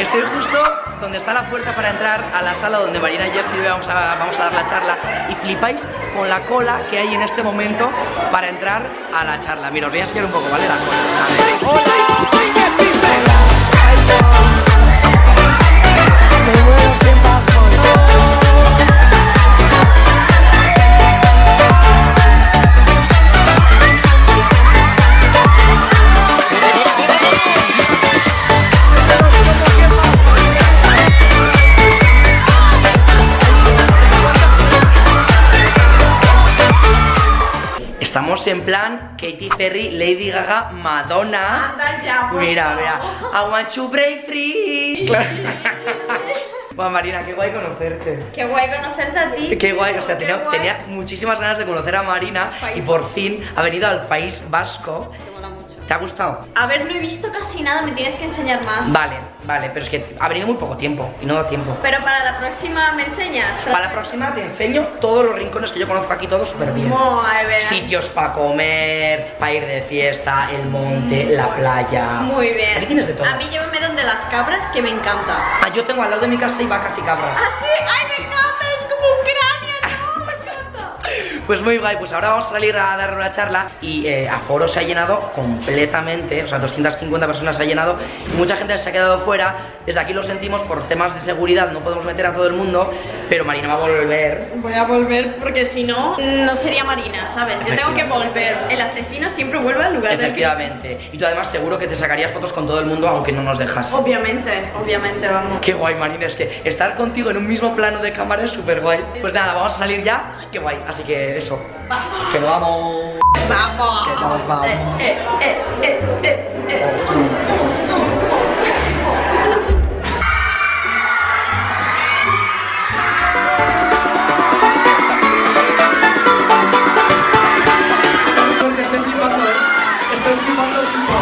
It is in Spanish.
Estoy justo donde está la puerta para entrar a la sala donde Marina y Jessie vamos a dar la charla. Y flipáis con la cola que hay en este momento para entrar a la charla. Mira, os voy a enseñar un poco, ¿vale? La cola. ¡Hola! Estamos en plan Katy Perry, Lady Gaga, Madonna. Anda ya, mira, mira. I want to break free. Claro. Bueno, Marina, qué guay conocerte. Qué guay conocerte a ti. Qué guay, o sea, Qué tenía guay. muchísimas ganas de conocer a Marina País y por fin ha venido al País Vasco. Te mola mucho. ¿Te ha gustado? A ver, no he visto casi nada, me tienes que enseñar más. Vale, vale, pero es que ha venido muy poco tiempo y no da tiempo. Pero para la próxima me enseñas. Para la próxima te enseño todos los rincones que yo conozco aquí, todos súper bien. Muy bien. Sitios para comer, para ir de fiesta, el monte, la playa. Muy bien. Aquí tienes de todo. A mí llévame donde las cabras, que me encanta. Ah, yo tengo al lado de mi casa y vacas y cabras. ¿Ah, sí? ¡Ay, me encanta! Es como un cráneo, ¿no? Me encanta. Pues muy guay, pues ahora vamos a salir a dar una charla y Aforo se ha llenado completamente, o sea, 250 personas se ha llenado y mucha gente se ha quedado fuera. Desde aquí lo sentimos, por temas de seguridad no podemos meter a todo el mundo, pero Marina va a volver. Voy a volver porque si no, no sería Marina, ¿sabes? Yo tengo que volver. El asesino siempre vuelve al lugar del Efectivamente. Y tú además seguro que te sacarías fotos con todo el mundo aunque no nos dejas. Obviamente, obviamente, vamos. Qué guay, Marina, es que estar contigo en un mismo plano de cámara es súper guay. Pues nada, vamos a salir ya. Qué guay, así que eso. Vamos. Que nos vamos. Vamos. Que nos vamos. Estoy flipando.